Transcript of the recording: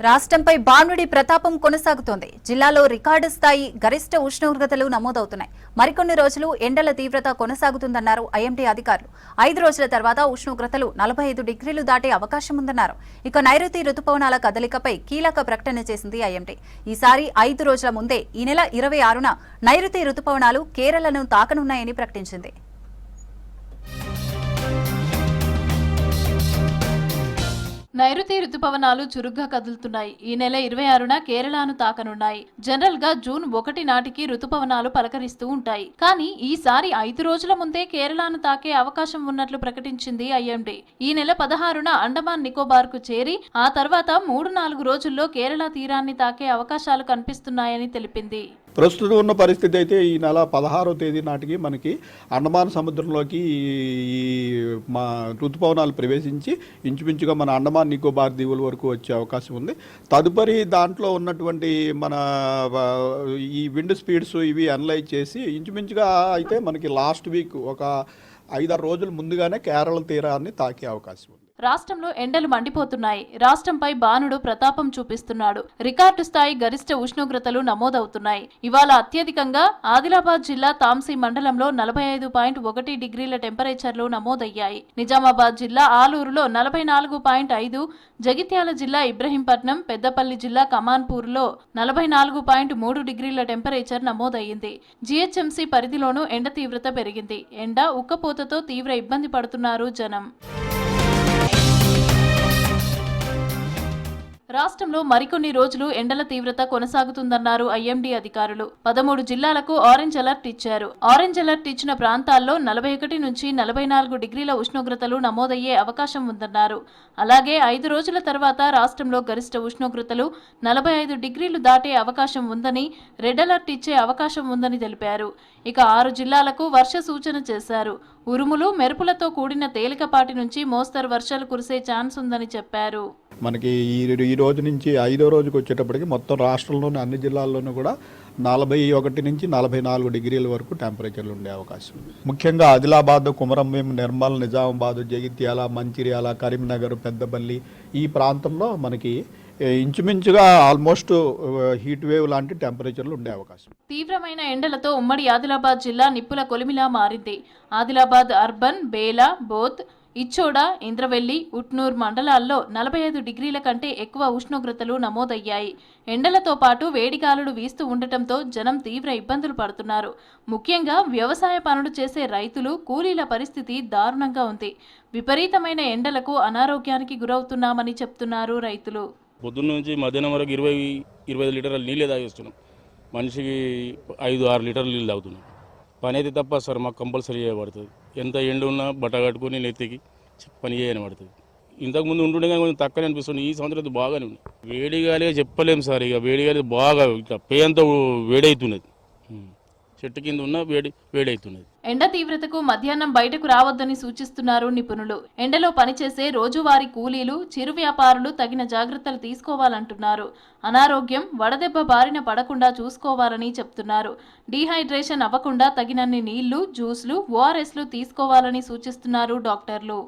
రాష్ట్రంపై బాణుడి ప్రతాపం కొనసాగుతోంది. జిల్లాలో రికార్డు స్థాయి గరిష్ట ఉష్ణోగ్రతలు నమోదవుతున్నాయి. మరికొన్ని రోజులు ఎండల తీవ్రత కొనసాగుతుందన్నారు ఐఎండీ అధికారులు. 5 రోజుల తర్వాత ఉష్ణోగ్రతలు 45 డిగ్రీలు దాటే అవకాశం ఉందన్నారు. ఇక నైరుతి రుతుపవనాల కదలికపై కీలక ప్రకటన చేసింది ఐఎండీ. ఈసారి 5 రోజుల ముందే ఈ నెల 26న నైరుతి రుతుపవనాలు కేరళను తాకనున్నాయని ప్రకటించింది. నైరుతి రుతుపవనాలు చురుగ్గా కదులుతున్నాయి. ఈ నెల 26న కేరళను తాకనున్నాయి. జనరల్ గా జూన్ 1 నాటికి రుతుపవనాలు పలకరిస్తూ ఉంటాయి. కానీ ఈసారి 5 రోజుల ముందే కేరళను తాకే అవకాశం ఉన్నట్లు ప్రకటించింది ఐఎండీ. ఈ నెల 16న అండమాన్ నికోబార్ కు చేరి ఆ తర్వాత 3-4 రోజుల్లో కేరళ తీరాన్ని తాకే అవకాశాలు కనిపిస్తున్నాయని తెలిపింది. ప్రస్తుతం ఉన్న పరిస్థితి అయితే ఈ నెల 16వ తేదీ నాటికి మనకి అండమాన్ సముద్రంలోకి ఈ మా ఋతుపవనాలు ప్రవేశించి ఇంచుమించుగా మన అండమాన్ నికోబార్ దీవుల వరకు వచ్చే అవకాశం ఉంది. తదుపరి దాంట్లో ఉన్నటువంటి మన ఈ విండ్ స్పీడ్స్ ఇవి అనలైజ్ చేసి ఇంచుమించుగా అయితే మనకి లాస్ట్ వీక్ ఒక 5-6 రోజుల ముందుగానే కేరళ తీరాన్ని తాకే అవకాశం ఉంది. రాష్ట్రంలో ఎండలు మండిపోతున్నాయి. రాష్ట్రంపై బాణుడు ప్రతాపం చూపిస్తున్నాడు. రికార్డు స్థాయి గరిష్ట ఉష్ణోగ్రతలు నమోదవుతున్నాయి. ఇవాళ అత్యధికంగా ఆదిలాబాద్ జిల్లా తాంసీ మండలంలో 45.1 డిగ్రీల టెంపరేచర్లు నమోదయ్యాయి. నిజామాబాద్ జిల్లా ఆలూరులో 44.5, జగిత్యాల జిల్లా ఇబ్రహీంపట్నం, పెద్దపల్లి జిల్లా కమాన్పూర్లో 44.3 డిగ్రీల టెంపరేచర్ నమోదయ్యింది. జీహెచ్ఎంసీ పరిధిలోనూ ఎండ తీవ్రత పెరిగింది. ఎండ ఉక్కపోతతో తీవ్ర ఇబ్బంది పడుతున్నారు జనం. రాష్ట్రంలో మరికొన్ని రోజులు ఎండల తీవ్రత కొనసాగుతుందన్నారు ఐఎండీ అధికారులు. 13 జిల్లాలకు ఆరెంజ్ అలర్ట్ ఇచ్చారు. ఆరెంజ్ అలర్ట్ ఇచ్చిన ప్రాంతాల్లో 41 నుంచి 44 డిగ్రీల ఉష్ణోగ్రతలు నమోదయ్యే అవకాశం ఉందన్నారు. అలాగే 5 రోజుల తర్వాత రాష్ట్రంలో గరిష్ట ఉష్ణోగ్రతలు 45 డిగ్రీలు దాటే అవకాశం ఉందని, రెడ్ అలర్ట్ ఇచ్చే అవకాశం ఉందని తెలిపారు. ఇక 6 జిల్లాలకు వర్ష సూచన చేశారు. ఉరుములు, మెరుపులతో కూడిన తేలికపాటి నుంచి మోస్తరు వర్షాలు కురిసే ఛాన్స్ ఉందని చెప్పారు. మనకి ఈ రోజు నుంచి 5వ రోజుకి వచ్చేటప్పటికి మొత్తం రాష్ట్రంలోని అన్ని జిల్లాల్లోనూ కూడా 41 నుంచి 44 డిగ్రీల వరకు టెంపరేచర్లు ఉండే అవకాశం ఉంది. ముఖ్యంగా ఆదిలాబాద్, కుమరంభీం, నిర్మల్, నిజామాబాద్, జగిత్యాల, మంచిర్యాల, కరీంనగర్, పెద్దపల్లి ఈ ప్రాంతంలో మనకి ఇంచుమించుగా ఆల్మోస్ట్ హీట్ వేవ్ లాంటి టెంపరేచర్లు ఉండే అవకాశం. తీవ్రమైన ఎండలతో ఉమ్మడి ఆదిలాబాద్ జిల్లా నిప్పుల కొలిమిలా మారింది. ఆదిలాబాద్ అర్బన్, బేలా, బోత్, ఇచ్చోడ, ఇంద్రవెల్లి, ఉట్నూర్ మండలాల్లో 45 డిగ్రీల కంటే ఎక్కువ ఉష్ణోగ్రతలు నమోదయ్యాయి. ఎండలతో పాటు వేడిగాలులు వీస్తూ ఉండటంతో జనం తీవ్ర ఇబ్బందులు పడుతున్నారు. ముఖ్యంగా వ్యవసాయ పనులు చేసే రైతులు, కూలీల పరిస్థితి దారుణంగా ఉంది. విపరీతమైన ఎండలకు అనారోగ్యానికి గురవుతున్నామని చెప్తున్నారు రైతులు. పొద్దున్న నుంచి మధ్యాహ్నం వరకు 20-25 లీటర్ల నీళ్ళే తాగేస్తున్నాం. మనిషికి 5-6 లీటర్ల నీళ్ళు తాగుతున్నాం. పని అయితే తప్ప సార్ మాకు కంపల్సరీ చేయబడుతుంది. ఎంత ఎండ ఉన్నా బట్ట కట్టుకొని నెత్తికి పని చేయని పడుతుంది. ఇంతకుముందు ఉంటుండే కానీ కొంచెం తక్కువనే అనిపిస్తుంది. ఈ సంవత్సరం బాగానే ఉంది. వేడిగాలిగా చెప్పలేము సార్. ఇక వేడిగాలి బాగా పే అంతా వేడవుతున్నది. చెట్టు కింద ఉన్న వేడవుతున్నది. ఎండ తీవ్రతకు మధ్యాహ్నం బయటకు రావద్దని సూచిస్తున్నారు నిపుణులు. ఎండలో పనిచేసే రోజువారీ కూలీలు, చిరు వ్యాపారులు తగిన జాగ్రత్తలు తీసుకోవాలంటున్నారు. అనారోగ్యం, వడదెబ్బ బారిన పడకుండా చూసుకోవాలని చెప్తున్నారు. డీహైడ్రేషన్ అవ్వకుండా తగినన్ని నీళ్లు, జ్యూస్లు, ఓఆర్ఎస్లు తీసుకోవాలని సూచిస్తున్నారు డాక్టర్లు.